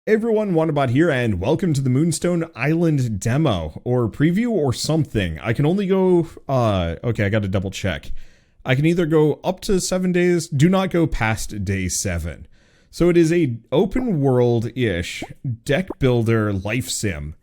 Hey everyone, Wanderbot here, and welcome to the Moonstone Island demo, or preview, or something. I can only go, okay, I gotta double check. I can either go up to 7 days, do not go past day 7. So it is a open world-ish deck builder life sim,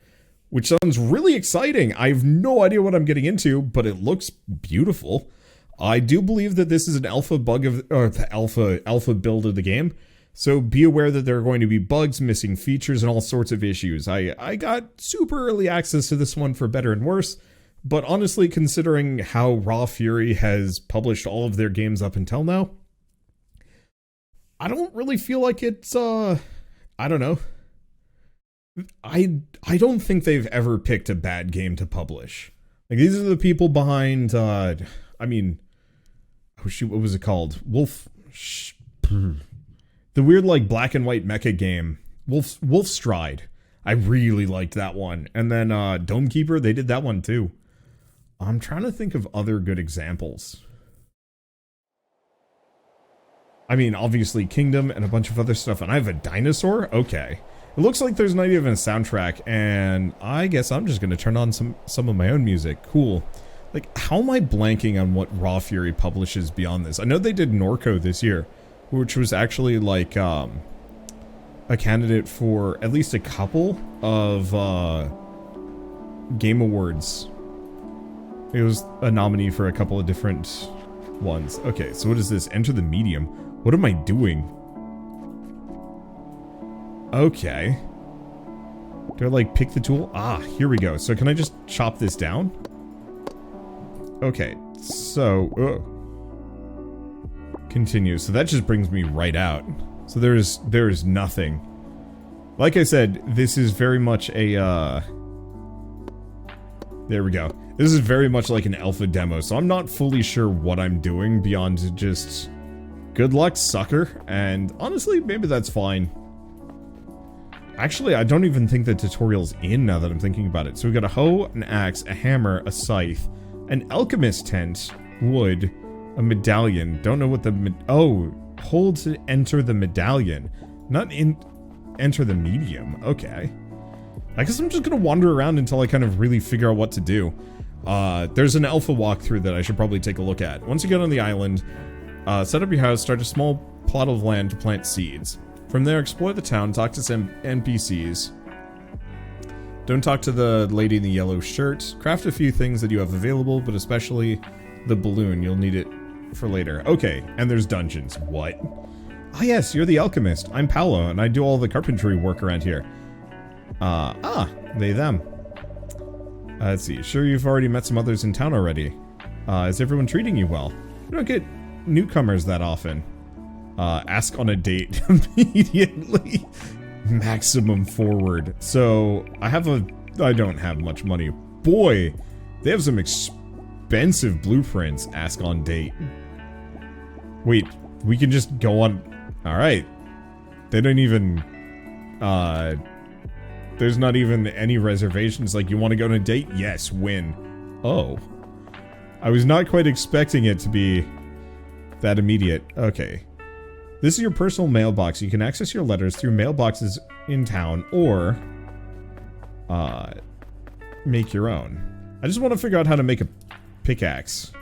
which sounds really exciting. I have no idea what I'm getting into, but it looks beautiful. I do believe that this is an alpha bug of, or the alpha build of the game. So be aware that there are going to be bugs, missing features, and all sorts of issues. I got super early access to this one for better and worse, but honestly, considering how Raw Fury has published all of their games up until now, I don't really feel like it's, I don't know. I don't think they've ever picked a bad game to publish. Like, these are the people behind, I mean, oh shoot, what was it called? The weird, like, black and white mecha game, Wolf Stride. I really liked that one. And then Dome Keeper, they did that one too. I'm trying to think of other good examples. I mean, obviously Kingdom and a bunch of other stuff. And I have a dinosaur? Okay. It looks like there's not even a soundtrack. And I guess I'm just going to turn on some of my own music. Cool. Like, how am I blanking on what Raw Fury publishes beyond this? I know they did Norco this year, which was actually like a candidate for at least a couple of Game Awards. It was a nominee for a couple of different ones. Okay, so what is this? Enter the medium. What am I doing? Okay. Do I like pick the tool? Ah, here we go. So can I just chop this down? Okay, so... Continue. So that just brings me right out. So there is nothing. Like I said, this is very much a there we go. This is very much like an alpha demo, so I'm not fully sure what I'm doing beyond just good luck, sucker. And honestly, maybe that's fine. Actually, I don't even think the tutorial's in now that I'm thinking about it. So we got a hoe, an axe, a hammer, a scythe, an alchemist tent, wood, a medallion. Don't know what the oh, hold to enter the medallion, not enter the medium. Okay, I guess I'm just gonna wander around until I kind of really figure out what to do. There's an alpha walkthrough that I should probably take a look at. Once you get on the island, set up your house, start a small plot of land to plant seeds. From there, explore the town, talk to some NPCs. Don't talk to the lady in the yellow shirt. Craft a few things that you have available, but especially the balloon. You'll need it for later. Okay, and there's dungeons. What? Ah, yes, you're the alchemist. I'm Paolo, and I do all the carpentry work around here. They, them. Let's see. Sure, you've already met some others in town already. Is everyone treating you well? We don't get newcomers that often. Ask on a date immediately. Maximum forward. So, I don't have much money. Boy, they have some expensive blueprints. Ask on date. Wait, we can just go on. Alright. They don't even there's not even any reservations. Like, you want to go on a date? Yes, win. Oh, I was not quite expecting it to be that immediate. Okay, this is your personal mailbox. You can access your letters through mailboxes in town, or make your own. I just want to figure out how to make a pickaxe.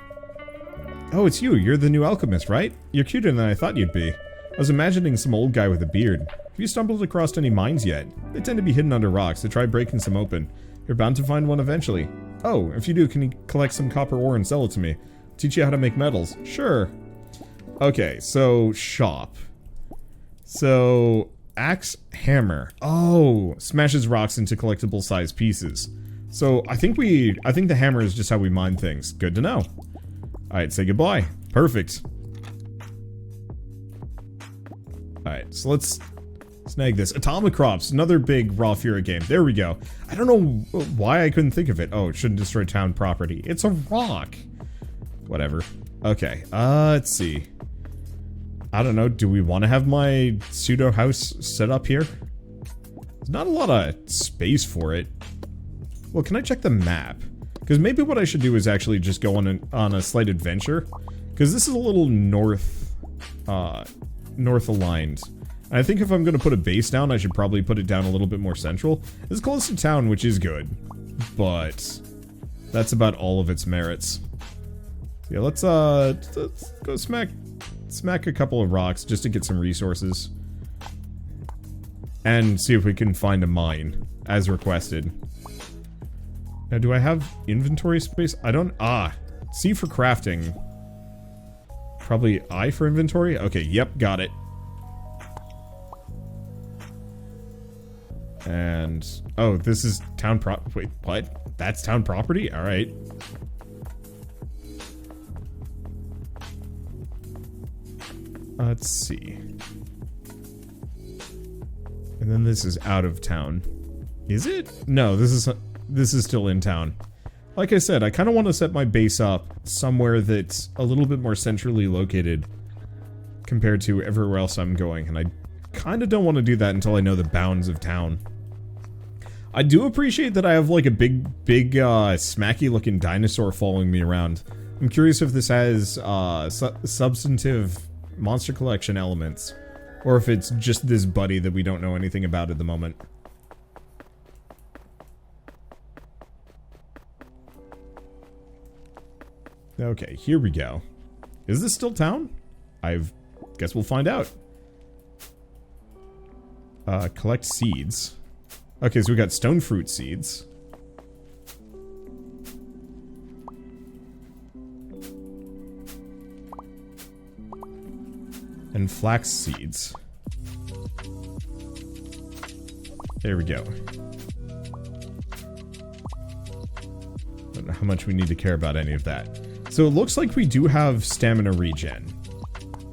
Oh, it's you. You're the new alchemist, right? You're cuter than I thought you'd be. I was imagining some old guy with a beard. Have you stumbled across any mines yet? They tend to be hidden under rocks, so try breaking some open. You're bound to find one eventually. Oh, if you do, can you collect some copper ore and sell it to me? Teach you how to make metals. Sure. Okay, so shop. So, axe, hammer. Oh, smashes rocks into collectible size pieces. So, I think the hammer is just how we mine things. Good to know. Alright, say goodbye. Perfect. Alright, so let's snag this. Atomic Crops, another big Raw Fury game. There we go. I don't know why I couldn't think of it. Oh, it shouldn't destroy town property. It's a rock. Whatever. Okay, let's see. I don't know, do we want to have my pseudo house set up here? There's not a lot of space for it. Well, can I check the map? Because maybe what I should do is actually just go on a slight adventure. Because this is a little north aligned. I think if I'm going to put a base down, I should probably put it down a little bit more central. It's close to town, which is good. But that's about all of its merits. Yeah, let's go smack a couple of rocks just to get some resources. And see if we can find a mine, as requested. Now, do I have inventory space? I don't... C for crafting. Probably I for inventory? Okay, yep, got it. And... oh, this is town wait, what? That's town property? Alright. Let's see. And then this is out of town. Is it? No, this is still in town. Like I said, I kind of want to set my base up somewhere that's a little bit more centrally located compared to everywhere else I'm going, and I kind of don't want to do that until I know the bounds of town. I do appreciate that I have like a big smacky looking dinosaur following me around. I'm curious if this has substantive monster collection elements, or if it's just this buddy that we don't know anything about at the moment. Okay, here we go. Is this still town? Guess we'll find out. Collect seeds. Okay, so we got stone fruit seeds. And flax seeds. There we go. Don't know how much we need to care about any of that. So it looks like we do have stamina regen,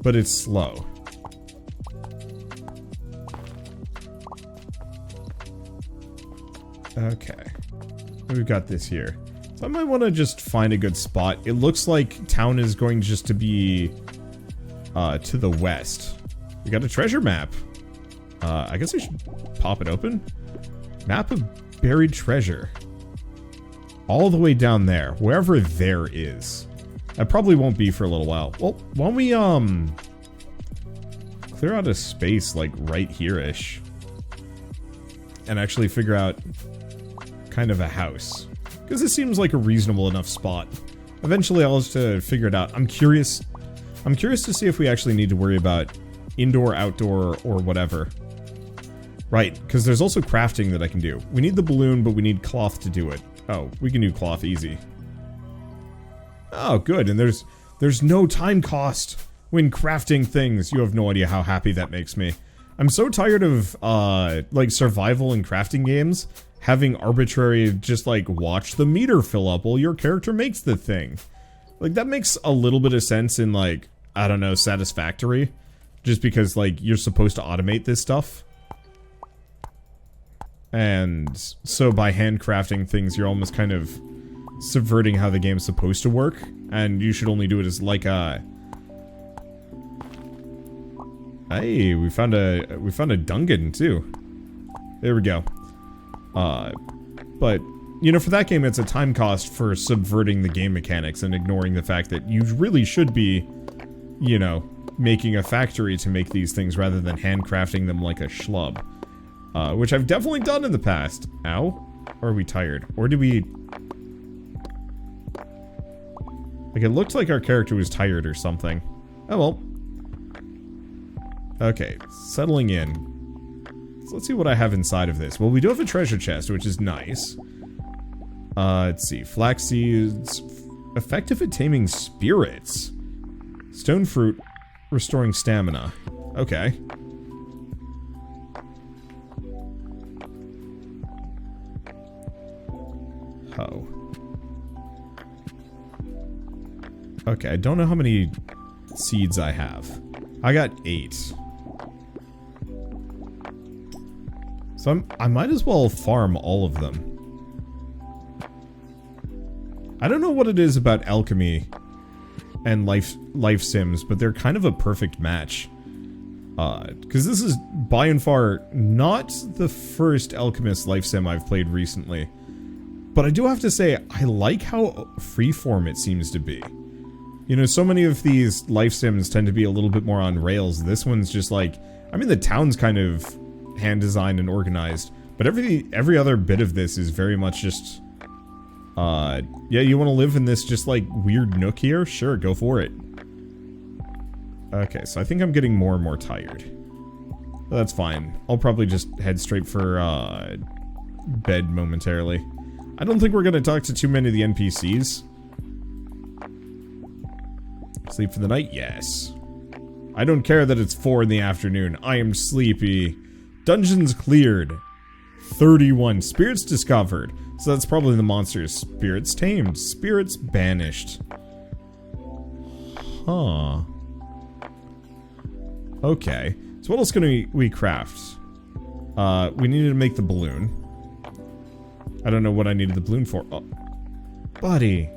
but it's slow. Okay. We've got this here. So I might want to just find a good spot. It looks like town is going just to be to the west. We got a treasure map. I guess I should pop it open. Map of buried treasure. All the way down there, wherever there is. That probably won't be for a little while. Well, why don't we, clear out a space, like, right here-ish. And actually figure out kind of a house. Because this seems like a reasonable enough spot. Eventually I'll just figure it out. I'm curious to see if we actually need to worry about indoor, outdoor, or whatever. Right, because there's also crafting that I can do. We need the balloon, but we need cloth to do it. Oh, we can do cloth easy. Oh, good, and there's no time cost when crafting things. You have no idea how happy that makes me. I'm so tired of, like, survival and crafting games having arbitrary, just, like, watch the meter fill up while your character makes the thing. Like, that makes a little bit of sense in, like, I don't know, Satisfactory. Just because, like, you're supposed to automate this stuff. And so by handcrafting things, you're almost kind of subverting how the game's supposed to work. And you should only do it as, like, a... Hey, we found a dungeon, too. There we go. But, you know, for that game, it's a time cost for subverting the game mechanics and ignoring the fact that you really should be, you know, making a factory to make these things rather than handcrafting them like a schlub. Which I've definitely done in the past. Ow? Or are we tired? Or did we... Like, it looked like our character was tired or something. Oh well. Okay, settling in. So let's see what I have inside of this. Well, we do have a treasure chest, which is nice. Let's see. Flax seeds. Effective at taming spirits. Stone fruit. Restoring stamina. Okay. Oh. Okay, I don't know how many seeds I have. I got 8. So I might as well farm all of them. I don't know what it is about Alchemy and life sims, but they're kind of a perfect match. Because this is by and far not the first Alchemist life sim I've played recently. But I do have to say, I like how freeform it seems to be. You know, so many of these life sims tend to be a little bit more on rails. This one's just like, I mean, the town's kind of hand-designed and organized, but every other bit of this is very much just... yeah, you want to live in this just, like, weird nook here? Sure, go for it. Okay, so I think I'm getting more and more tired. That's fine. I'll probably just head straight for, bed momentarily. I don't think we're gonna talk to too many of the NPCs. Sleep for the night? Yes. I don't care that it's 4 in the afternoon. I am sleepy. Dungeons cleared. 31. Spirits discovered. So that's probably the monsters. Spirits tamed. Spirits banished. Huh. Okay. So what else can we craft? We needed to make the balloon. I don't know what I needed the balloon for. Oh. Buddy.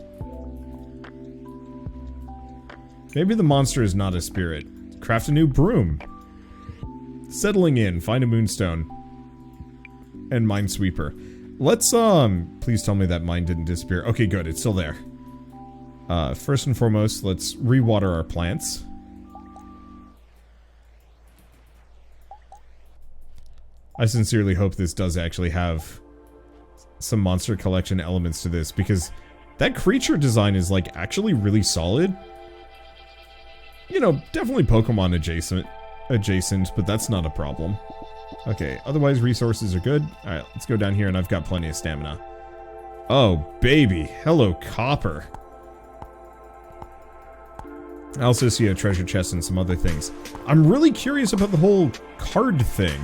Maybe the monster is not a spirit. Craft a new broom. Settling in. Find a moonstone. And minesweeper. Let's, please tell me that mine didn't disappear. Okay, good. It's still there. First and foremost, let's rewater our plants. I sincerely hope this does actually have some monster collection elements to this, because that creature design is, like, actually really solid. You know, definitely Pokemon adjacent, but that's not a problem. Okay, otherwise resources are good. Alright, let's go down here, and I've got plenty of stamina. Oh, baby. Hello, copper. I also see a treasure chest and some other things. I'm really curious about the whole card thing.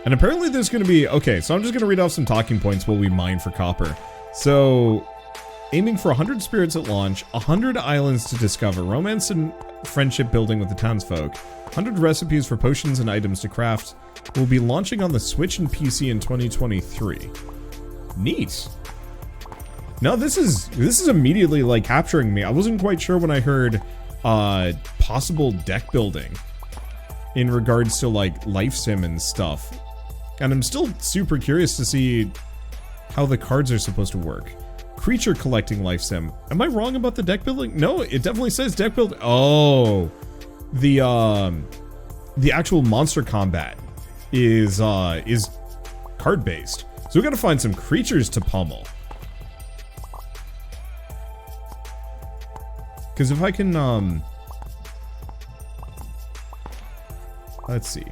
And apparently there's going to be... Okay, so I'm just going to read off some talking points while we mine for copper. So... Aiming for 100 spirits at launch, 100 islands to discover, romance and friendship building with the townsfolk, 100 recipes for potions and items to craft, will be launching on the Switch and PC in 2023. Neat. No, this is immediately, like, capturing me. I wasn't quite sure when I heard possible deck building in regards to, like, life sim and stuff. And I'm still super curious to see how the cards are supposed to work. Creature collecting life sim. Am I wrong about the deck building? No, it definitely says deck build. Oh, the actual monster combat is card based. So we gotta find some creatures to pummel. Because if I can, let's see.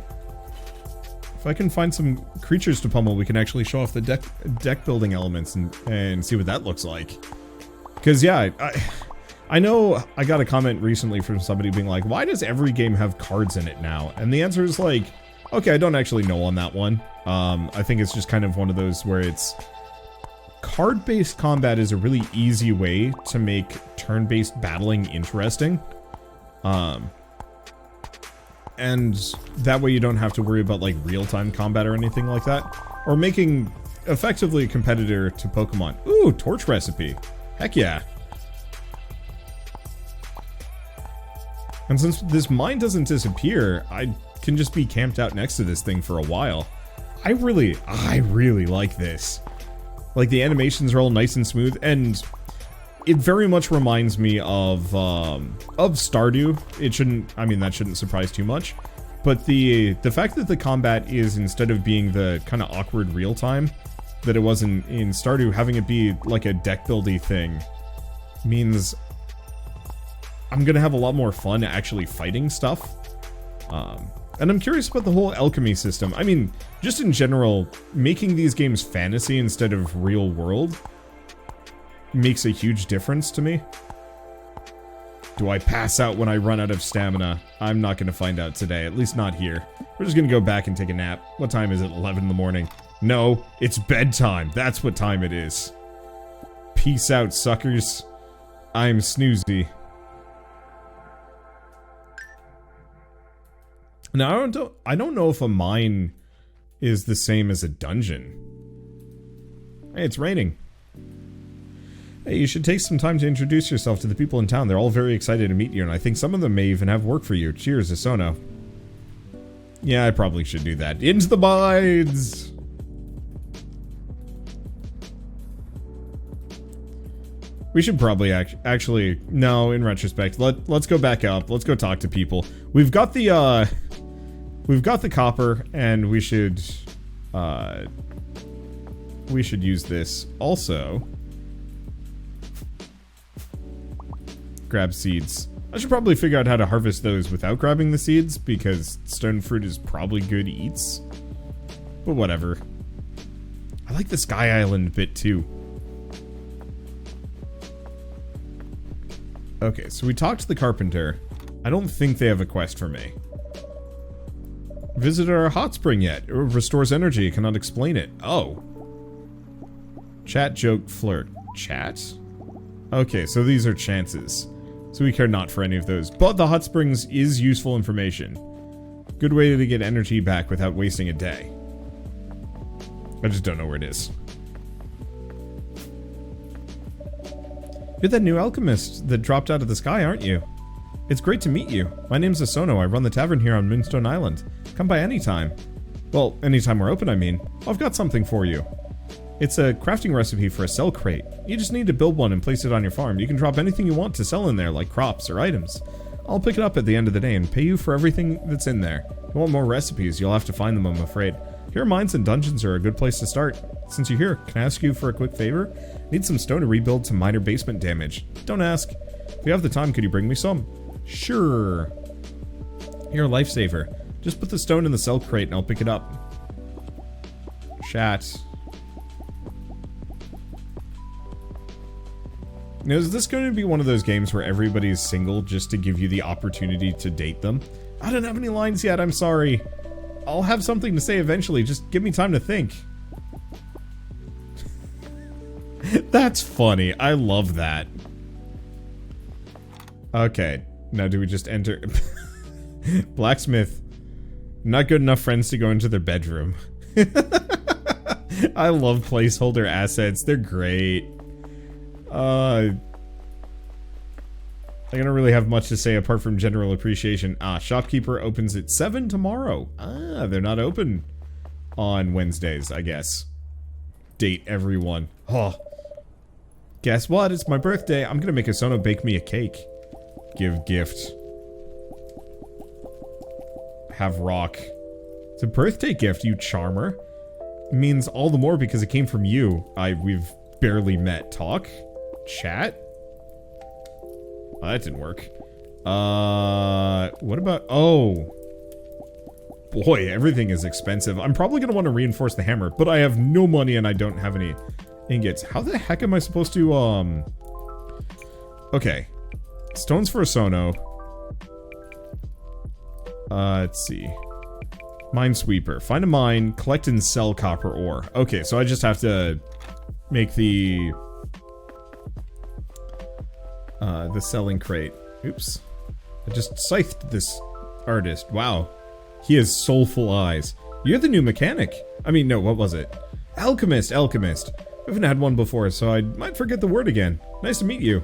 If I can find some creatures to pummel, we can actually show off the deck building elements and see what that looks like. Because, yeah, I know I got a comment recently from somebody being like, why does every game have cards in it now? And the answer is like, okay, I don't actually know on that one. I think it's just kind of one of those where it's... Card-based combat is a really easy way to make turn-based battling interesting. And that way you don't have to worry about, like, real-time combat or anything like that. Or making effectively a competitor to Pokemon. Ooh, torch recipe. Heck yeah. And since this mine doesn't disappear, I can just be camped out next to this thing for a while. I really like this. Like, the animations are all nice and smooth, and it very much reminds me of Stardew. It shouldn't, I mean, that shouldn't surprise too much. But the fact that the combat is, instead of being the kind of awkward real-time that it was in Stardew, having it be like a deck-buildy thing means I'm gonna have a lot more fun actually fighting stuff. And I'm curious about the whole alchemy system. I mean, just in general, making these games fantasy instead of real world makes a huge difference to me. Do I pass out when I run out of stamina? I'm not gonna find out today, at least not here. We're just gonna go back and take a nap. What time is it? 11 in the morning. No, it's bedtime. That's what time it is. Peace out, suckers. I'm snoozy. Now, I don't know if a mine is the same as a dungeon. Hey, it's raining. Hey, you should take some time to introduce yourself to the people in town. They're all very excited to meet you, and I think some of them may even have work for you. Cheers, Isono. Yeah, I probably should do that. Into the mines! We should probably actually, no, in retrospect, let's go back up. Let's go talk to people. We've got the copper, and we should use this. Also, grab seeds. I should probably figure out how to harvest those without grabbing the seeds, because stone fruit is probably good eats. But whatever. I like the Sky Island bit too. Okay, so we talked to the carpenter. I don't think they have a quest for me. Visited our hot spring yet? It restores energy. I cannot explain it. Oh. Chat, joke, flirt. Chat? Okay, so these are chances. So we care not for any of those. But the hot springs is useful information. Good way to get energy back without wasting a day. I just don't know where it is. You're that new alchemist that dropped out of the sky, aren't you? It's great to meet you. My name's Asono. I run the tavern here on Moonstone Island. Come by anytime. Well, anytime we're open, I mean. I've got something for you. It's a crafting recipe for a cell crate. You just need to build one and place it on your farm. You can drop anything you want to sell in there, like crops or items. I'll pick it up at the end of the day and pay you for everything that's in there. If you want more recipes, you'll have to find them, I'm afraid. Here, mines and dungeons are a good place to start. Since you're here, can I ask you for a quick favor? Need some stone to rebuild some minor basement damage. Don't ask. If you have the time, could you bring me some? Sure. You're a lifesaver. Just put the stone in the cell crate and I'll pick it up. Chat. Now, is this going to be one of those games where everybody's single just to give you the opportunity to date them? I don't have any lines yet, I'm sorry. I'll have something to say eventually, just give me time to think. That's funny, I love that. Okay, now do we just enter... Blacksmith. Not good enough friends to go into their bedroom. I love placeholder assets, they're great. I don't really have much to say apart from general appreciation. Shopkeeper opens at 7 tomorrow. They're not open on Wednesdays, I guess. Date everyone. Oh. Guess what? It's my birthday. I'm gonna make Asono bake me a cake. Give gift. Have rock. It's a birthday gift, you charmer. It means all the more because it came from you. We've barely met. Talk? Chat? Oh, that didn't work. What about... Oh. Boy, everything is expensive. I'm probably gonna want to reinforce the hammer, but I have no money and I don't have any ingots. How the heck am I supposed to, Okay. Stones for Asono. Let's see. Minesweeper. Find a mine, collect and sell copper ore. Okay, so I just have to make the selling crate. Oops. I just scythed this artist. Wow. He has soulful eyes. You're the new mechanic. I mean, no, what was it? Alchemist, alchemist. We haven't had one before, so I might forget the word again. Nice to meet you.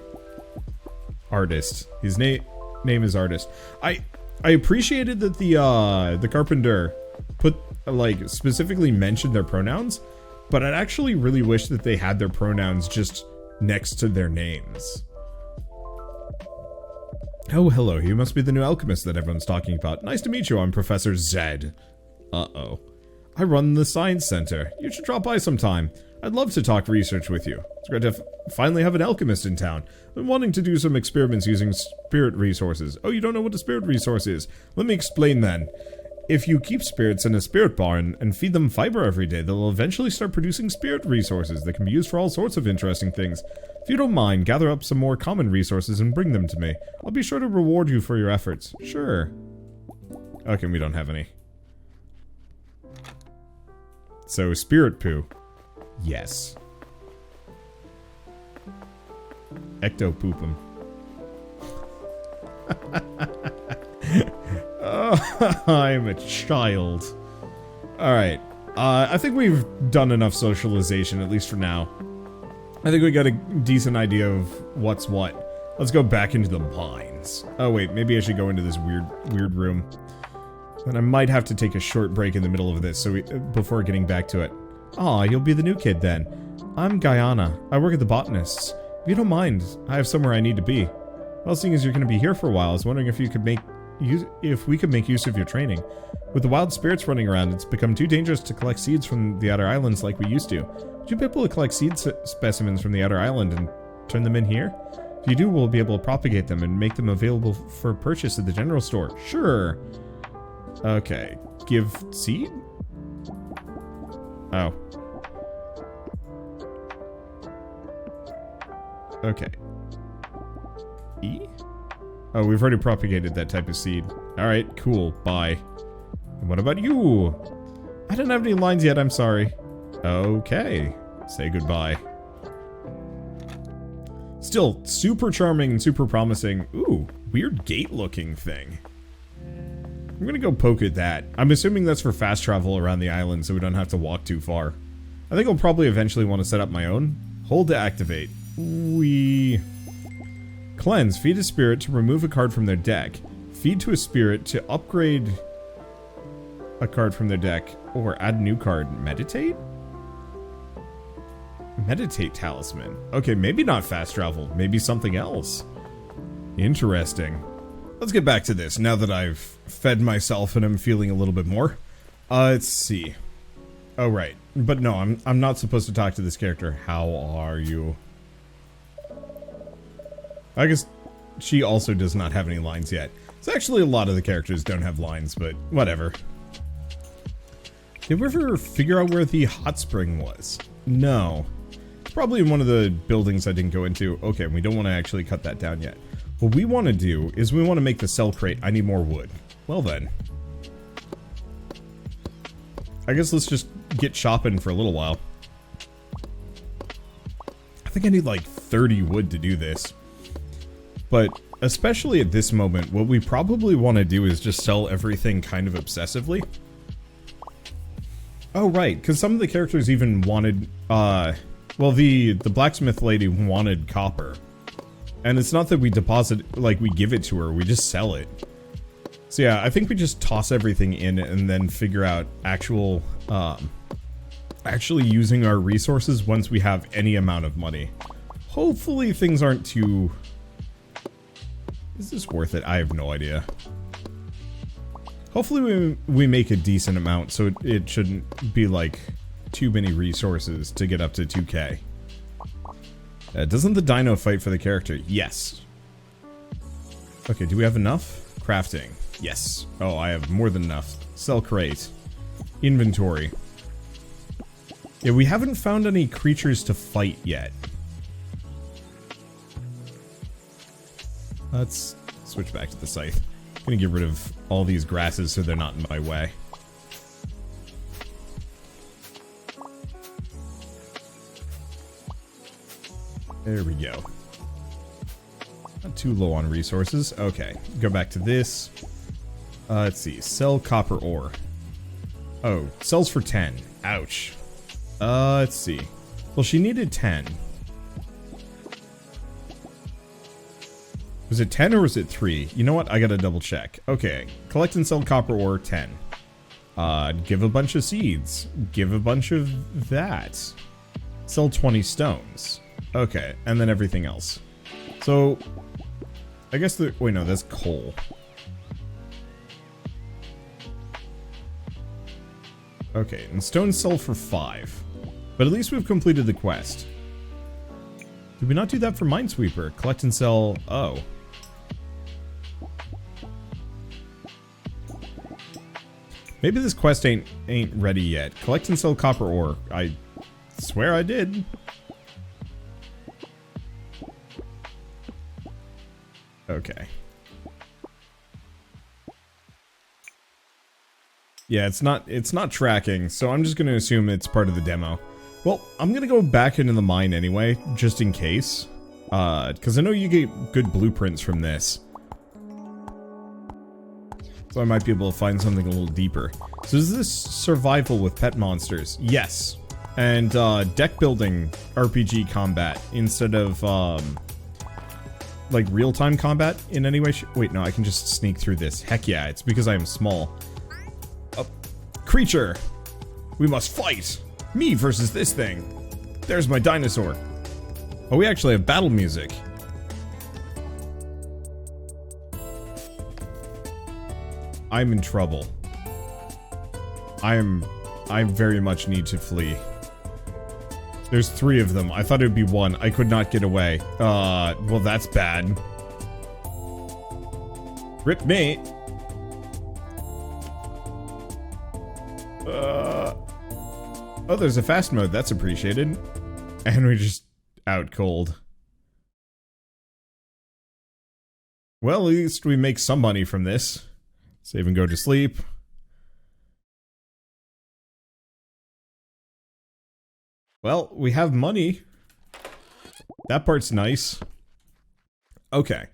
Artist. His name is Artist. I appreciated that the carpenter put, like, specifically mentioned their pronouns, but I'd actually really wish that they had their pronouns just next to their names. Oh, hello, you must be the new alchemist that everyone's talking about. Nice to meet you, I'm Professor Zed. Uh-oh. I run the science center. You should drop by sometime. I'd love to talk research with you. It's great to finally have an alchemist in town. I've been wanting to do some experiments using spirit resources. Oh, you don't know what a spirit resource is? Let me explain then. If you keep spirits in a spirit barn and feed them fiber every day, they'll eventually start producing spirit resources that can be used for all sorts of interesting things. If you don't mind, gather up some more common resources and bring them to me. I'll be sure to reward you for your efforts. Sure. Okay, we don't have any. So, spirit poo. Yes. Ecto-poopum. Oh, I'm a child. Alright. I think we've done enough socialization, at least for now. I think we got a decent idea of what's what. Let's go back into the mines. Oh wait, maybe I should go into this weird room. Then I might have to take a short break in the middle of this before getting back to it. Aw, you'll be the new kid then. I'm Guyana. I work at the Botanists. If you don't mind, I have somewhere I need to be. Well, seeing as you're going to be here for a while, I was wondering if we could make use of your training. With the wild spirits running around, it's become too dangerous to collect seeds from the outer islands like we used to. Would you be able to collect seed specimens from the outer island and turn them in here? If you do, we'll be able to propagate them and make them available for purchase at the general store. Sure. Okay. Give seed? Oh. Okay. E? Oh, we've already propagated that type of seed. Alright, cool. Bye. And what about you? I don't have any lines yet, I'm sorry. Okay. Say goodbye. Still, super charming and super promising. Ooh, weird gate-looking thing. I'm gonna go poke at that. I'm assuming that's for fast travel around the island so we don't have to walk too far. I think I'll probably eventually want to set up my own. Hold to activate. Cleanse. Feed a spirit to remove a card from their deck. Feed to a spirit to upgrade a card from their deck. Or add a new card. Meditate? Meditate talisman. Okay, maybe not fast travel. Maybe something else. Interesting. Let's get back to this now that I've fed myself and I'm feeling a little bit more. Let's see. Oh, right. But no, I'm not supposed to talk to this character. How are you? I guess she also does not have any lines yet. So actually a lot of the characters don't have lines, but whatever. Did we ever figure out where the hot spring was? No. It's probably in one of the buildings I didn't go into. Okay, we don't want to actually cut that down yet. What we want to do is we want to make the cell crate. I need more wood. Well then. I guess let's just get shopping for a little while. I think I need like 30 wood to do this. But especially at this moment, what we probably want to do is just sell everything kind of obsessively. Oh, right, because some of the characters even wanted, well, the blacksmith lady wanted copper. And it's not that we deposit, like, we give it to her, we just sell it. So yeah, I think we just toss everything in and then figure out actually using our resources once we have any amount of money. Hopefully things aren't too... Is this worth it? I have no idea. Hopefully we make a decent amount so it shouldn't be like too many resources to get up to 2k. Doesn't the dino fight for the character? Yes. Okay, do we have enough? Crafting. Yes. Oh, I have more than enough. Sell crate. Inventory. Yeah, we haven't found any creatures to fight yet. Let's switch back to the scythe. I'm gonna get rid of all these grasses so they're not in my way. There we go. Not too low on resources. Okay, go back to this. Let's see. Sell copper ore. Oh, sells for 10. Ouch. Let's see. Well, she needed 10. Was it 10 or was it 3? You know what? I gotta double check. Okay. Collect and sell copper ore, 10. Give a bunch of seeds. Give a bunch of that. Sell 20 stones. Okay. And then everything else. So, I guess the... Wait, no, that's coal. Okay, and stones sell for 5. But at least we've completed the quest. Did we not do that for Minesweeper? Collect and sell... Oh. Maybe this quest ain't ready yet. Collect and sell copper ore. I swear I did. Okay. Yeah, it's not tracking, so I'm just gonna assume it's part of the demo. Well, I'm gonna go back into the mine anyway, just in case. Because I know you get good blueprints from this. So I might be able to find something a little deeper. So is this survival with pet monsters? Yes. And deck building RPG combat instead of like real-time combat in any way. Wait, no, I can just sneak through this. Heck yeah, it's because I am small. Creature! We must fight! Me versus this thing! There's my dinosaur! Oh, we actually have battle music. I'm in trouble. I very much need to flee. There's 3 of them. I thought it would be 1. I could not get away. Well, that's bad. Rip me. Oh, there's a fast mode. That's appreciated. And we're just out cold. Well, at least we make some money from this. Save and go to sleep. Well, we have money. That part's nice. Okay.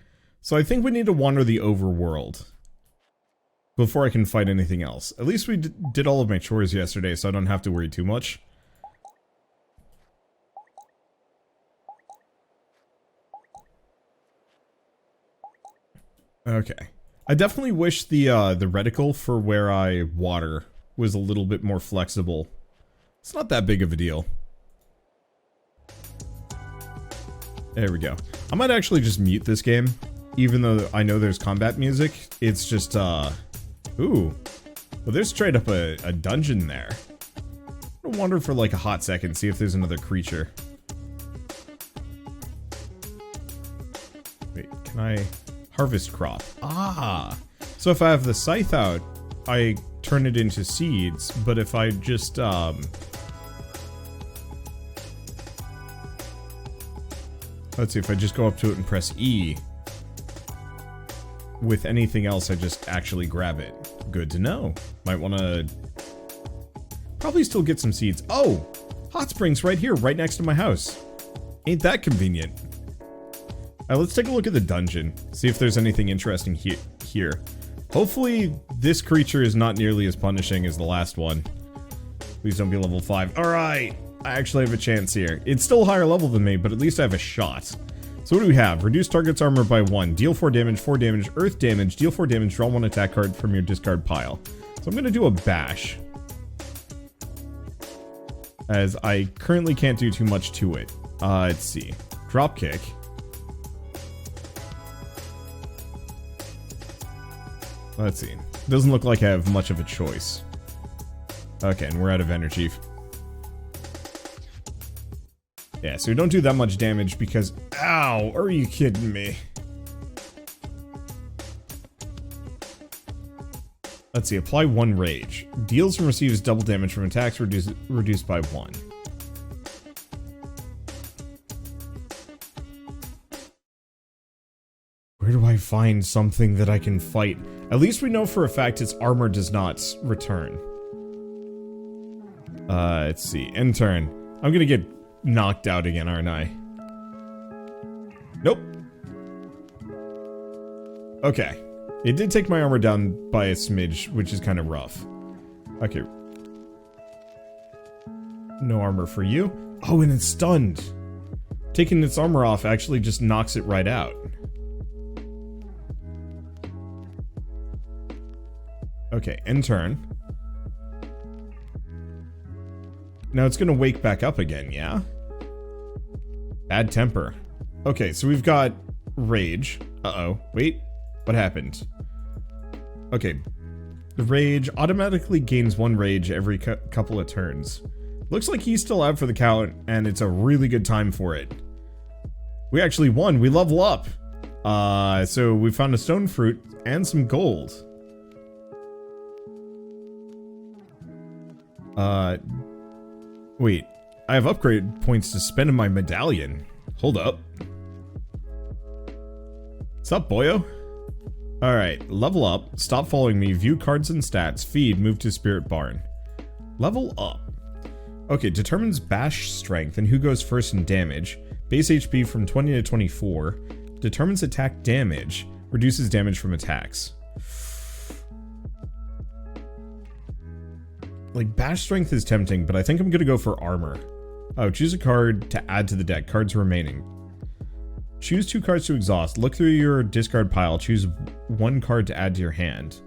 So I think we need to wander the overworld before I can fight anything else. At least we did all of my chores yesterday, so I don't have to worry too much. Okay. I definitely wish the reticle for where I water was a little bit more flexible. It's not that big of a deal. There we go. I might actually just mute this game, even though I know there's combat music. It's just, ooh. Well, there's straight up a dungeon there. I'm gonna wander for like a hot second, see if there's another creature. Wait, can I harvest crop? Ah! So if I have the scythe out, I turn it into seeds, but if I just, let's see, if I just go up to it and press E, with anything else, I just actually grab it. Good to know. Might want to probably still get some seeds. Oh! Hot springs right here, right next to my house. Ain't that convenient? Alright, let's take a look at the dungeon. See if there's anything interesting here. Hopefully, this creature is not nearly as punishing as the last one. Please don't be level 5. Alright! I actually have a chance here. It's still higher level than me, but at least I have a shot. So what do we have? Reduce target's armor by 1. Deal 4 damage, earth damage, deal 4 damage, draw 1 attack card from your discard pile. So I'm gonna do a bash, as I currently can't do too much to it. Let's see. Drop kick. Let's see. Doesn't look like I have much of a choice. Okay, and we're out of energy. Yeah, so we don't do that much damage because... Ow! Are you kidding me? Let's see. Apply 1 rage. Deals and receives double damage from attacks reduced by 1. Where do I find something that I can fight? At least we know for a fact its armor does not return. Let's see. End turn. I'm gonna get knocked out again, aren't I? Nope. Okay. It did take my armor down by a smidge, which is kind of rough. Okay. No armor for you. Oh, and it's stunned. Taking its armor off actually just knocks it right out. Okay, end turn. Now it's gonna wake back up again, yeah? Bad temper. Okay, so we've got rage. Uh-oh. Wait. What happened? Okay. The rage automatically gains 1 rage every couple of turns. Looks like he's still out for the count, and it's a really good time for it. We actually won. We level up. So we found a stone fruit and some gold. Wait. I have upgrade points to spend in my medallion. Hold up. What's up, boyo? Alright, level up, stop following me, view cards and stats, feed, move to Spirit Barn. Level up. Okay, determines bash strength and who goes first in damage. Base HP from 20 to 24. Determines attack damage. Reduces damage from attacks. Like, bash strength is tempting, but I think I'm gonna go for armor. Oh, choose a card to add to the deck. Cards remaining. Choose 2 cards to exhaust. Look through your discard pile. Choose 1 card to add to your hand.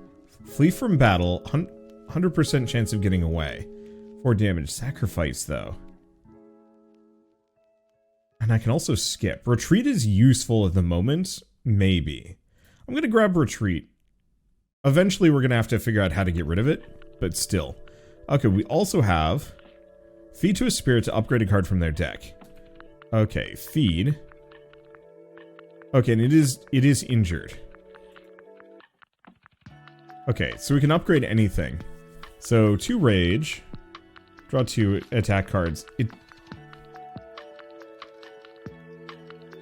Flee from battle. 100% chance of getting away. 4 damage. Sacrifice, though. And I can also skip. Retreat is useful at the moment. Maybe. I'm going to grab retreat. Eventually, we're going to have to figure out how to get rid of it. But still. Okay, we also have feed to a spirit to upgrade a card from their deck. Okay, feed. Okay, and it is injured. Okay, so we can upgrade anything. So 2 rage. Draw 2 attack cards.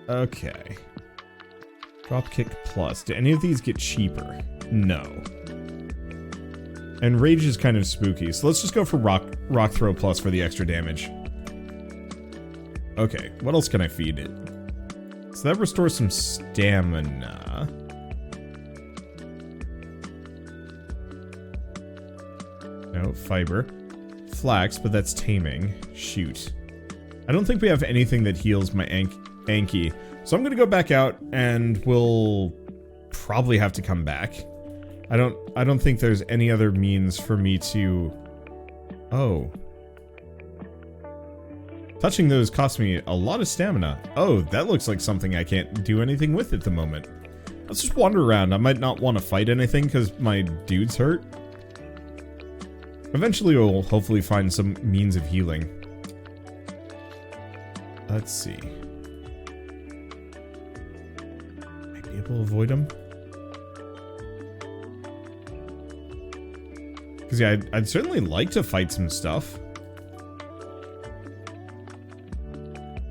Okay. Drop kick plus. Do any of these get cheaper? No. And rage is kind of spooky, so let's just go for rock throw plus for the extra damage. Okay, what else can I feed it? So that restores some stamina. No, fiber. Flax, but that's taming. Shoot. I don't think we have anything that heals my Anki. So I'm gonna go back out and we'll probably have to come back. I don't think there's any other means for me to... Oh. Touching those cost me a lot of stamina. Oh, that looks like something I can't do anything with at the moment. Let's just wander around. I might not want to fight anything because my dude's hurt. Eventually we'll hopefully find some means of healing. Let's see. Might be able to avoid him. Because yeah, I'd certainly like to fight some stuff.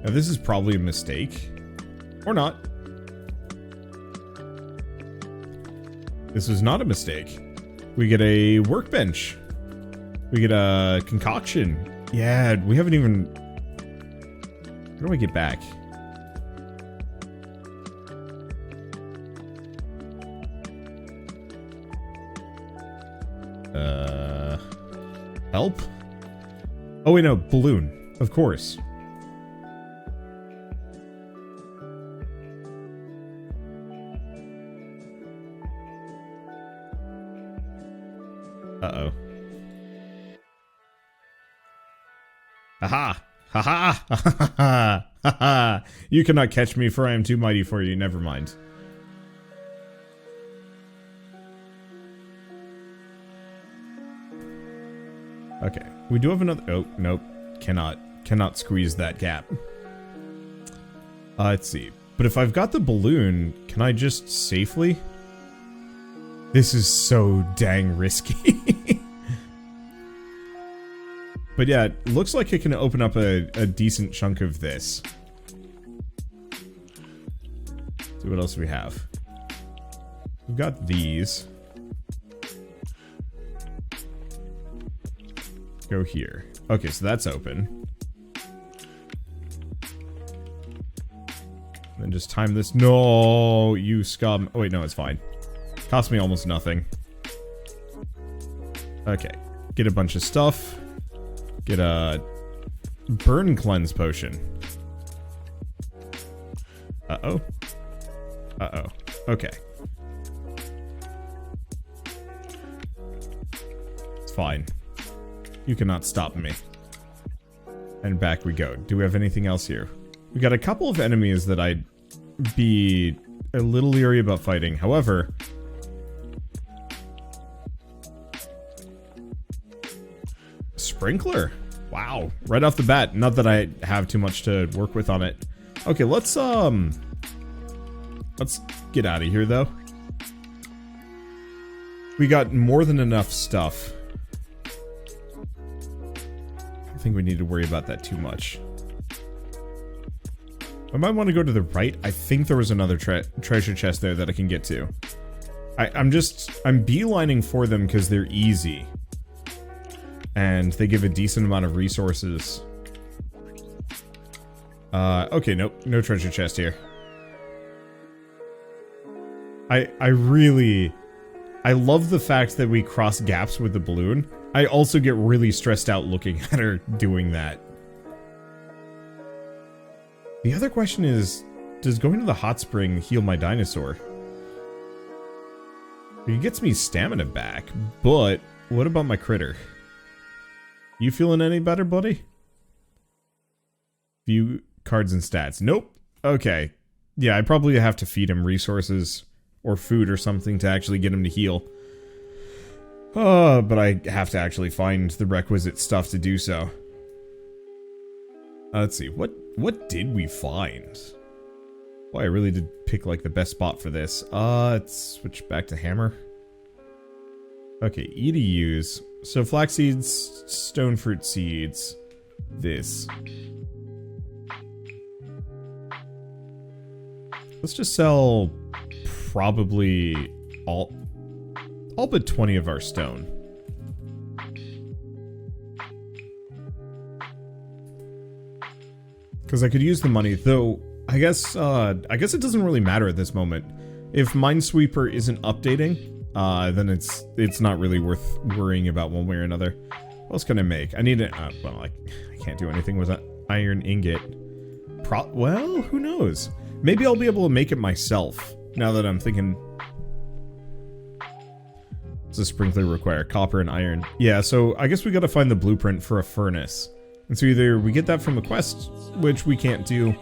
Now this is probably a mistake. Or not. This was not a mistake. We get a workbench. We get a concoction. Yeah, we haven't even... How do I get back? Help? Oh wait, no, balloon. Of course. Uh-oh. Haha! Haha! Haha! Haha! You cannot catch me, for I am too mighty for you. Never mind. Okay. We do have another... Oh, nope. Cannot squeeze that gap. Let's see. But if I've got the balloon, can I just safely... This is so dang risky. But yeah, it looks like it can open up a decent chunk of this. See what else we have. We've got these. Go here. Okay, so that's open. Then just time this. No, you scum. Oh wait, no, it's fine. Cost me almost nothing. Okay, get a bunch of stuff. Get a burn cleanse potion. Uh-oh. Uh-oh. Okay. It's fine. You cannot stop me. And back we go. Do we have anything else here? We got a couple of enemies that I'd be a little leery about fighting. However... Sprinkler. Wow. Right off the bat. Not that I have too much to work with on it. Okay, let's get out of here, though. We got more than enough stuff. I don't think we need to worry about that too much. I might want to go to the right. I think there was another treasure chest there that I can get to. I'm beelining for them because they're easy. And they give a decent amount of resources. Okay, nope. No treasure chest here. I love the fact that we cross gaps with the balloon. I also get really stressed out looking at her doing that. The other question is, does going to the hot spring heal my dinosaur? It gets me stamina back, but what about my critter? You feeling any better, buddy? View cards and stats. Nope. Okay. Yeah, I probably have to feed him resources or food or something to actually get him to heal. But I have to actually find the requisite stuff to do so. Let's see. What did we find? Boy, I really did pick like the best spot for this. Let's switch back to hammer. Okay, EDUs. So flax seeds, stone fruit seeds. This. Let's just sell probably all but 20 of our stone. Because I could use the money, though I guess it doesn't really matter at this moment. If Minesweeper isn't updating, then it's not really worth worrying about one way or another. What else can I make? I need well, I can't do anything with an iron ingot. Well, who knows? Maybe I'll be able to make it myself, now that I'm thinking. Does a sprinkler require copper and iron? Yeah, so I guess we gotta find the blueprint for a furnace. And so either we get that from a quest, which we can't do,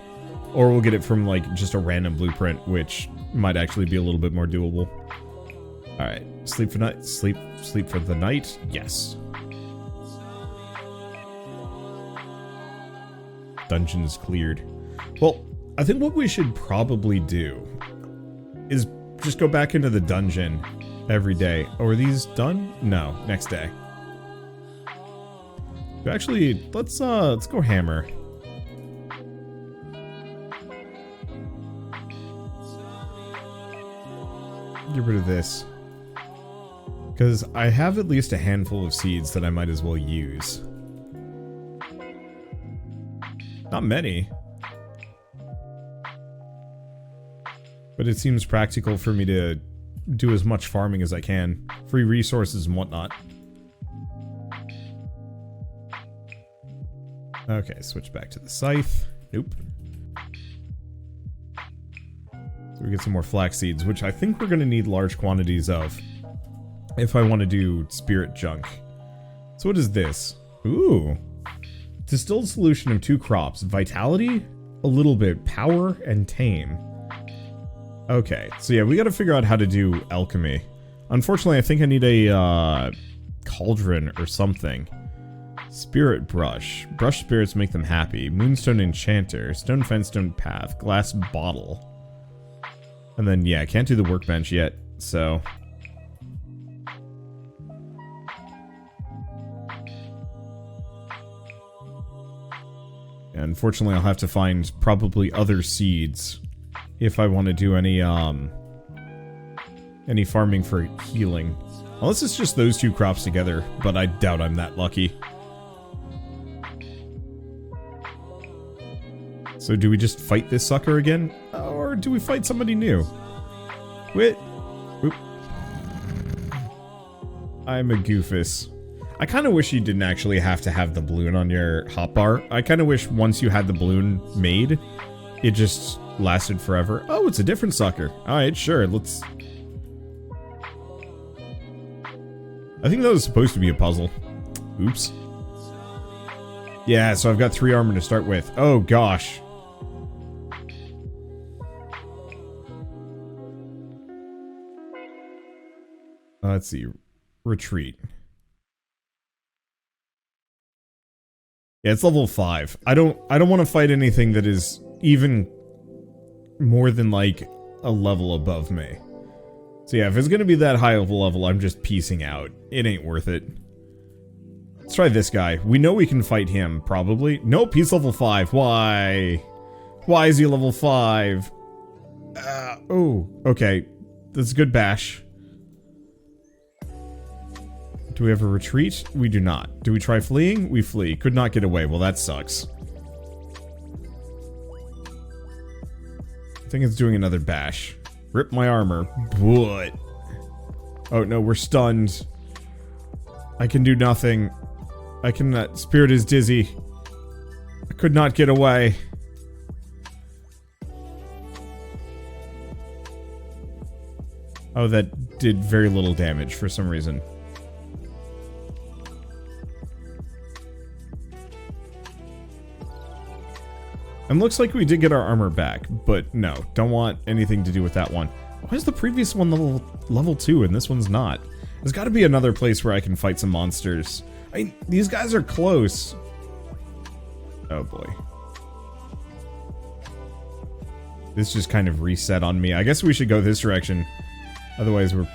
or we'll get it from, like, just a random blueprint, which might actually be a little bit more doable. Alright, sleep for night. Sleep for the night? Yes. Dungeons cleared. Well, I think what we should probably do is just go back into the dungeon every day. Oh, are these done? No, next day. Actually, let's go hammer. Get rid of this. Because I have at least a handful of seeds that I might as well use. Not many. But it seems practical for me to do as much farming as I can. Free resources and whatnot. Okay, switch back to the scythe. Nope. So we get some more flax seeds, which I think we're going to need large quantities of if I want to do spirit junk. So what is this? Ooh. Distilled solution of 2 crops. Vitality, a little bit, power, and tame. Okay, so yeah, we got to figure out how to do alchemy. Unfortunately, I think I need a cauldron or something. Spirit brush. Brush spirits make them happy. Moonstone enchanter. Stone fence, stone path. Glass bottle. And then, yeah, I can't do the workbench yet, so. And unfortunately, I'll have to find probably other seeds if I want to do any farming for healing. Unless it's just those 2 crops together, but I doubt I'm that lucky. So do we just fight this sucker again? Or do we fight somebody new? Wait. Oop. I'm a goofus. I kind of wish you didn't actually have to have the balloon on your hotbar. I kind of wish once you had the balloon made, it just lasted forever. Oh, it's a different sucker. Alright, sure, let's... I think that was supposed to be a puzzle. Oops. Yeah, so I've got 3 armor to start with. Oh, gosh. Let's see. Retreat. Yeah, it's level 5. I don't want to fight anything that is even more than like a level above me. So yeah, if it's gonna be that high of a level, I'm just piecing out. It ain't worth it. Let's try this guy. We know we can fight him, probably. Nope, he's level 5. Why? Why is he level 5? Oh, okay. That's a good bash. Do we have a retreat? We do not. Do we try fleeing? We flee. Could not get away. Well, that sucks. I think it's doing another bash. Rip my armor. What? Oh, no, we're stunned. I can do nothing. I cannot. Spirit is dizzy. I could not get away. Oh, that did very little damage for some reason. And looks like we did get our armor back, but no, don't want anything to do with that one. Why is the previous one level 2 and this one's not? There's got to be another place where I can fight some monsters. I mean, these guys are close. Oh boy. This just kind of reset on me. I guess we should go this direction. Otherwise, we're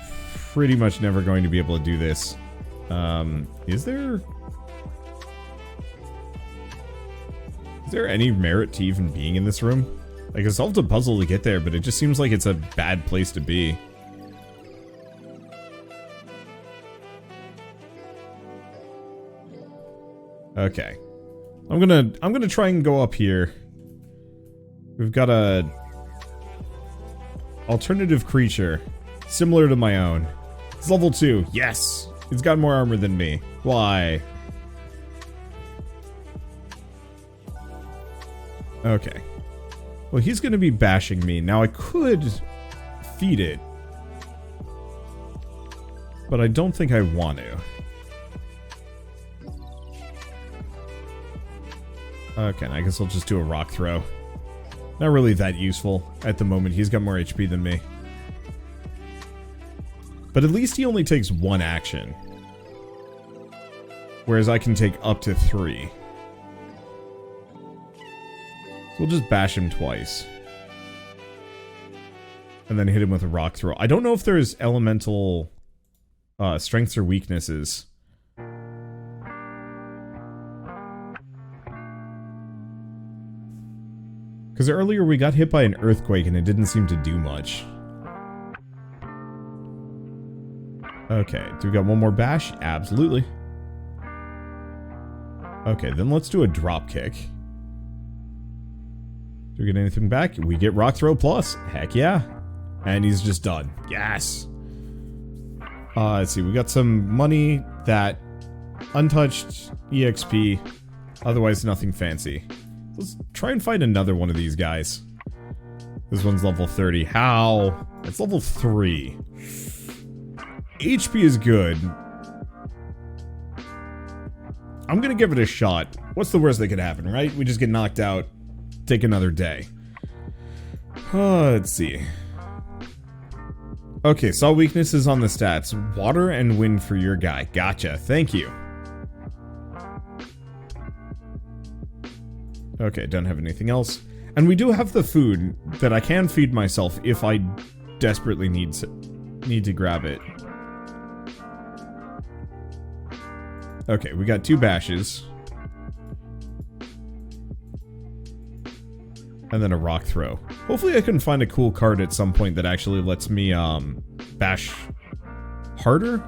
pretty much never going to be able to do this. Is there any merit to even being in this room? Like, I solved a puzzle to get there, but it just seems like it's a bad place to be. Okay. I'm gonna try and go up here. We've got a alternative creature, similar to my own. It's level 2. Yes! It's got more armor than me. Why? Okay. Well, he's gonna be bashing me. Now, I could feed it, but I don't think I want to. Okay, I guess I'll just do a rock throw. Not really that useful at the moment. He's got more HP than me. But at least he only takes 1 action. Whereas I can take up to 3. So we'll just bash him twice. And then hit him with a rock throw. I don't know if there's elemental strengths or weaknesses. Because earlier we got hit by an earthquake and it didn't seem to do much. Okay, do we got one more bash? Absolutely. Okay, then let's do a drop kick. Do we get anything back? We get rock throw plus. Heck yeah. And he's just done. Yes. Let's see, we got some money, that untouched EXP, otherwise nothing fancy. Let's try and find another one of these guys. This one's level 30. How? It's level 3. HP is good. I'm gonna give it a shot. What's the worst that could happen, right? We just get knocked out. Take another day. Let's see. Okay, saw weaknesses on the stats. Water and wind for your guy. Gotcha. Thank you. Okay, don't have anything else. And we do have the food that I can feed myself if I desperately need to grab it. Okay, we got 2 bashes. And then a rock throw. Hopefully I can find a cool card at some point that actually lets me, bash harder?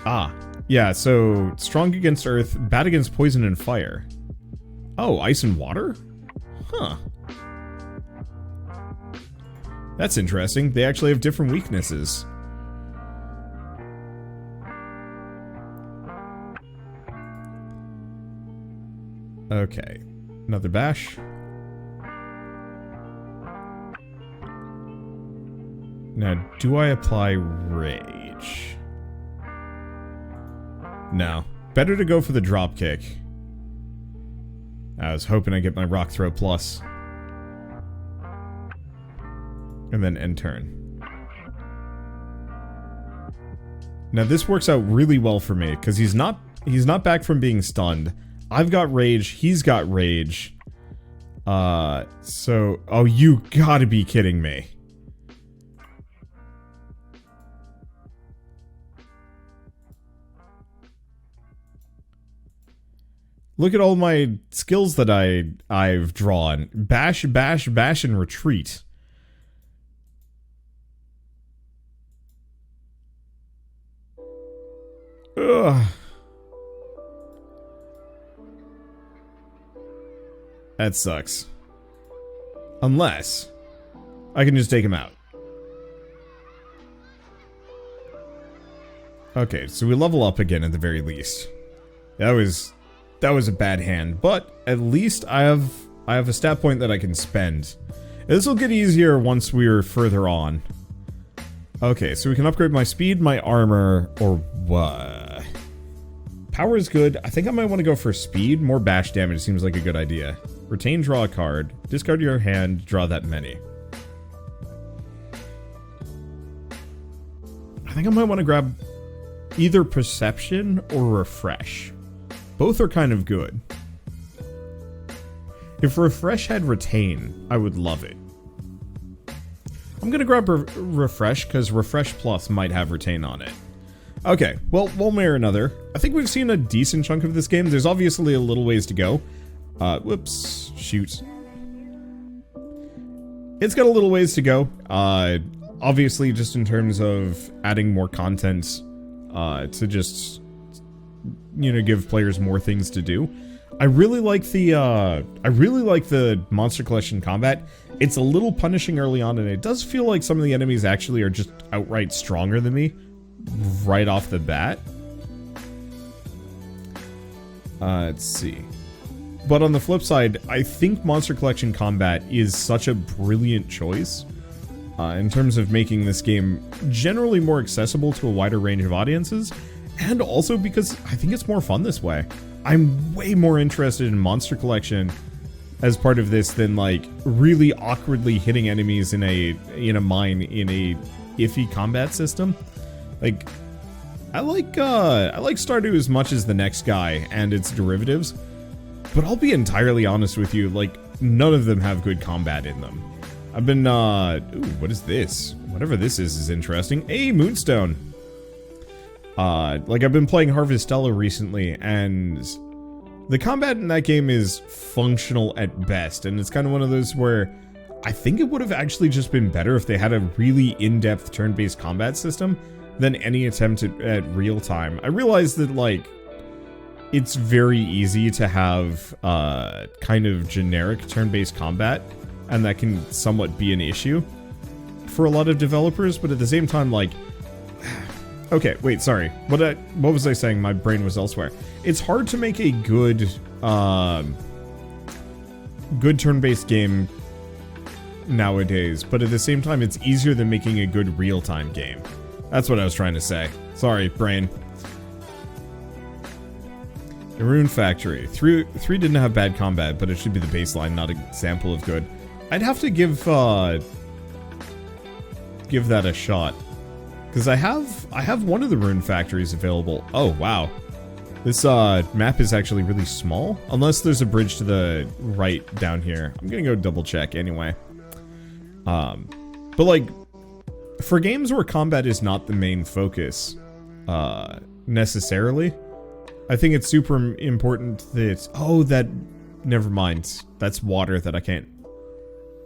Ah, yeah, so strong against earth, bad against poison and fire. Oh, ice and water? Huh. That's interesting. They actually have different weaknesses. Okay. Another bash. Now, do I apply rage? No. Better to go for the drop kick. I was hoping I'd get my rock throw plus. And then end turn. Now this works out really well for me, because he's not back from being stunned. I've got rage, he's got rage. Oh, you gotta be kidding me. Look at all my skills that I've drawn. Bash, bash, bash, and retreat. Ugh. That sucks. Unless I can just take him out. Okay, so we level up again at the very least. That was a bad hand, but at least I have a stat point that I can spend. This will get easier once we're further on. Okay, so we can upgrade my speed, my armor, or what? Power is good. I think I might want to go for speed. More bash damage seems like a good idea. retain, draw a card, discard your hand, draw that many. I think I might want to grab either Perception or Refresh. Both are kind of good. If Refresh had Retain, I would love it. I'm gonna grab Refresh, because Refresh Plus might have Retain on it. Okay, well, one way or another, I think we've seen a decent chunk of this game. There's obviously a little ways to go. Whoops, shoot. It's got a little ways to go. Obviously, just in terms of adding more content, to just, you know, give players more things to do. I really like the Monster Collection combat. It's a little punishing early on, and it does feel like some of the enemies actually are just outright stronger than me right off the bat. Let's see. But on the flip side, I think Monster Collection combat is such a brilliant choice in terms of making this game generally more accessible to a wider range of audiences, and also because I think it's more fun this way. I'm way more interested in Monster Collection as part of this than like really awkwardly hitting enemies in a mine in a iffy combat system. Like, I like Stardew as much as the next guy and its derivatives, but I'll be entirely honest with you, like, none of them have good combat in them. I've been, ooh, what is this? Whatever this is interesting. Hey, Moonstone! Like, I've been playing Harvestella recently, and the combat in that game is functional at best, and it's kind of one of those where I think it would have actually just been better if they had a really in-depth turn-based combat system than any attempt at real-time. I realize that, like, it's very easy to have kind of generic turn-based combat, and that can somewhat be an issue for a lot of developers, but at the same time, like... Okay, wait, sorry. What was I saying? My brain was elsewhere. It's hard to make a good turn-based game nowadays, but at the same time, it's easier than making a good real-time game. That's what I was trying to say. Sorry, brain. The Rune Factory. 3 didn't have bad combat, but it should be the baseline, not an example of good. I'd have to give that a shot. Because I have one of the Rune Factories available. Oh, wow. This map is actually really small. Unless there's a bridge to the right down here. I'm gonna go double check anyway. But like, for games where combat is not the main focus, necessarily, I think it's super important that... Oh, never mind. That's water that I can't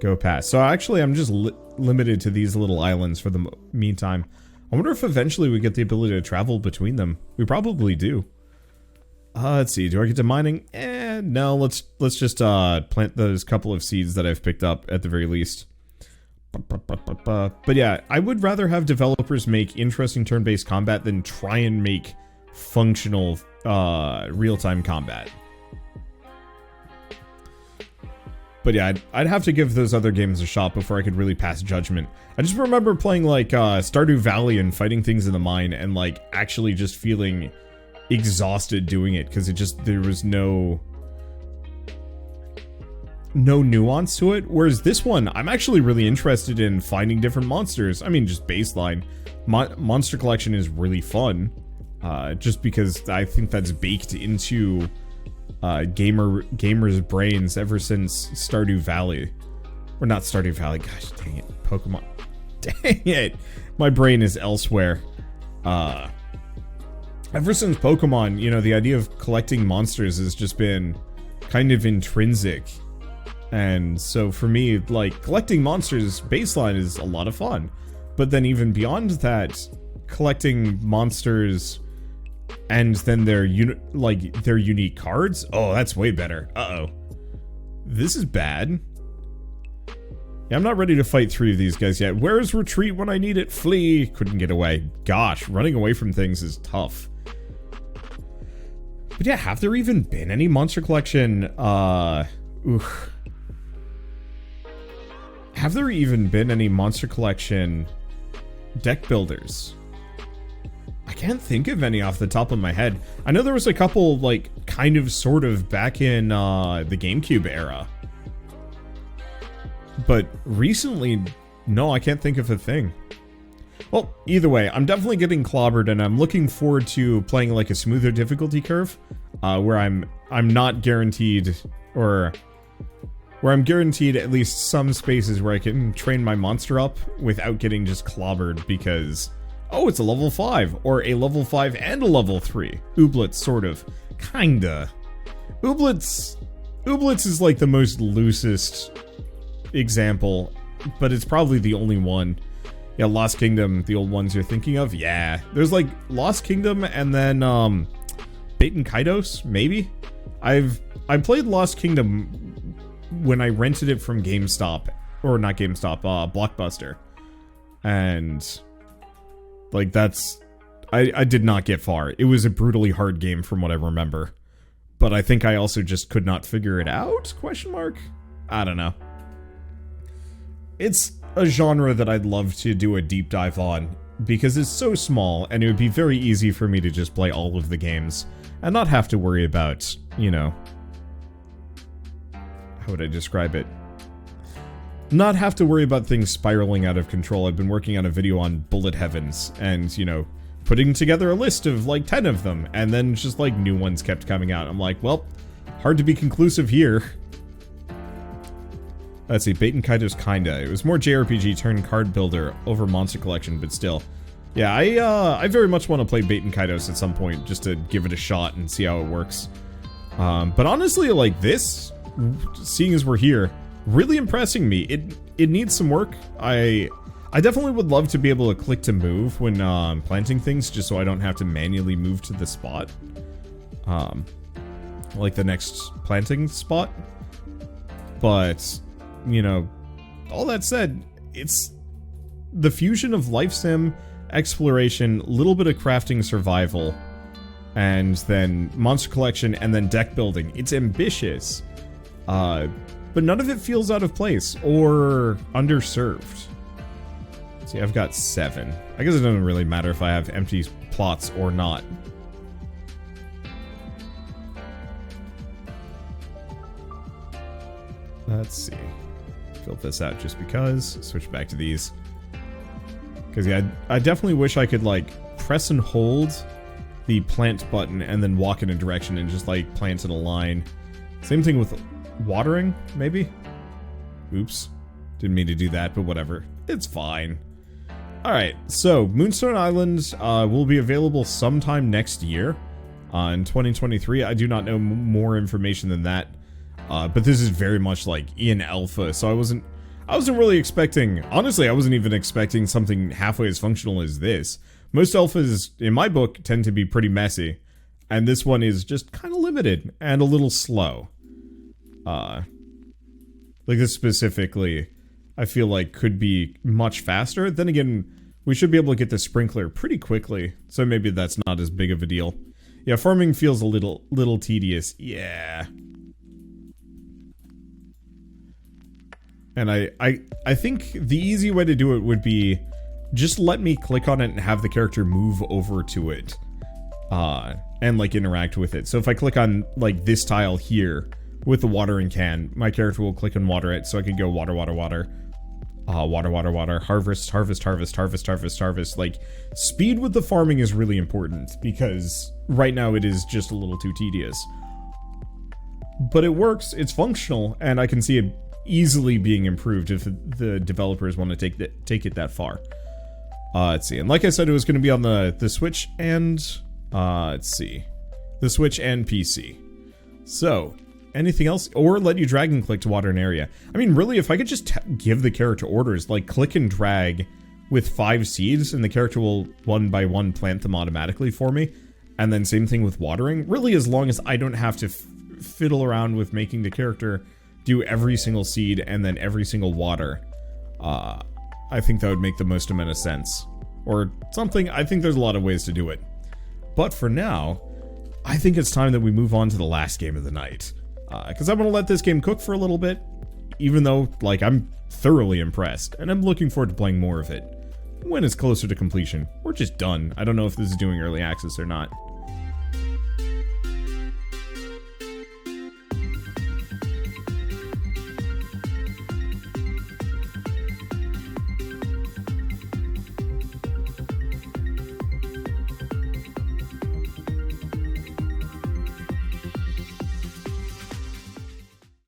go past. So actually, I'm just limited to these little islands for the meantime. I wonder if eventually we get the ability to travel between them. We probably do. Let's see. Do I get to mining? No. Let's just plant those couple of seeds that I've picked up at the very least. But yeah, I would rather have developers make interesting turn-based combat than try and make functional real-time combat. But yeah, I'd have to give those other games a shot before I could really pass judgment. I just remember playing, like, Stardew Valley and fighting things in the mine and, like, actually just feeling exhausted doing it, because there was no nuance to it. Whereas this one, I'm actually really interested in finding different monsters. I mean, just baseline. Monster Collection is really fun, just because I think that's baked into... gamers' brains ever since Stardew Valley. Or not Stardew Valley, gosh dang it. Pokemon. Dang it! My brain is elsewhere. Ever since Pokemon, you know, the idea of collecting monsters has just been kind of intrinsic. And so for me, like, collecting monsters baseline is a lot of fun. But then even beyond that, collecting monsters... and then their unique cards? Oh, that's way better. Uh-oh. This is bad. Yeah, I'm not ready to fight 3 of these guys yet. Where is retreat when I need it? Flee. Couldn't get away. Gosh, running away from things is tough. But yeah, have there even been any Monster Collection, Have there even been any Monster Collection deck builders? I can't think of any off the top of my head. I know there was a couple, like, kind of, sort of, back in, the GameCube era. But recently, no, I can't think of a thing. Well, either way, I'm definitely getting clobbered, and I'm looking forward to playing like a smoother difficulty curve, where I'm not guaranteed, or where I'm guaranteed at least some spaces where I can train my monster up without getting just clobbered because, oh, it's a level 5, or a level 5 and a level 3. Ooblets, sort of. Kinda. Ooblets is like the most loosest example, but it's probably the only one. Yeah, Lost Kingdom, the old ones you're thinking of? Yeah. There's like Lost Kingdom and then Bait and Kaidos, maybe? I played Lost Kingdom when I rented it from GameStop, or not GameStop, Blockbuster. And like that's I did not get far. It was a brutally hard game from what I remember. But I think I also just could not figure it out? Question mark? I don't know. It's a genre that I'd love to do a deep dive on, because it's so small, and it would be very easy for me to just play all of the games, and not have to worry about, you know... How would I describe it? Not have to worry about things spiraling out of control. I've been working on a video on bullet heavens, and, you know, putting together a list of, like, 10 of them, and then just, like, new ones kept coming out. I'm like, well, hard to be conclusive here. Let's see, Bait and Kaidos kinda. It was more JRPG turn card builder over Monster Collection, but still. Yeah, I very much want to play Bait and Kaidos at some point, just to give it a shot and see how it works. But honestly, like this, seeing as we're here, really impressing me. It needs some work. I definitely would love to be able to click to move when planting things, just so I don't have to manually move to the spot. Like the next planting spot. But... you know, all that said, it's the fusion of life sim, exploration, little bit of crafting, survival, and then monster collection, and then deck building. It's ambitious, but none of it feels out of place or underserved. See, I've got 7. I guess it doesn't really matter if I have empty plots or not. Let's see. Fill this out just because. Switch back to these. Because, yeah, I definitely wish I could, like, press and hold the plant button and then walk in a direction and just, like, plant in a line. Same thing with watering, maybe? Oops. Didn't mean to do that, but whatever. It's fine. Alright, so, Moonstone Island will be available sometime next year. In 2023. I do not know more information than that. But this is very much like in alpha, so I wasn't really expecting, honestly, I wasn't even expecting something halfway as functional as this. Most alphas, in my book, tend to be pretty messy, and this one is just kind of limited and a little slow. Like this specifically, I feel like could be much faster. Then again, we should be able to get the sprinkler pretty quickly, so maybe that's not as big of a deal. Yeah, farming feels a little tedious. Yeah. And I think the easy way to do it would be just let me click on it and have the character move over to it. And like interact with it. So if I click on like this tile here with the watering can, my character will click and water it, so I can go water, water, water. Water, water, water, harvest, harvest, harvest, harvest, harvest, harvest. Like, speed with the farming is really important, because right now it is just a little too tedious. But it works, it's functional, and I can see it easily being improved if the developers want to take it that far. Let's see, and like I said, it was going to be on the Switch and, let's see, the Switch and PC. So, anything else? Or let you drag and click to water an area. I mean, really, if I could just give the character orders, like click and drag with 5 seeds, and the character will one by one plant them automatically for me, and then same thing with watering, really as long as I don't have to fiddle around with making the character do every single seed and then every single water, I think that would make the most amount of sense. Or something. I think there's a lot of ways to do it. But for now, I think it's time that we move on to the last game of the night. Because I'm going to let this game cook for a little bit, even though, like, I'm thoroughly impressed, and I'm looking forward to playing more of it when it's closer to completion, or just done. I don't know if this is doing early access or not.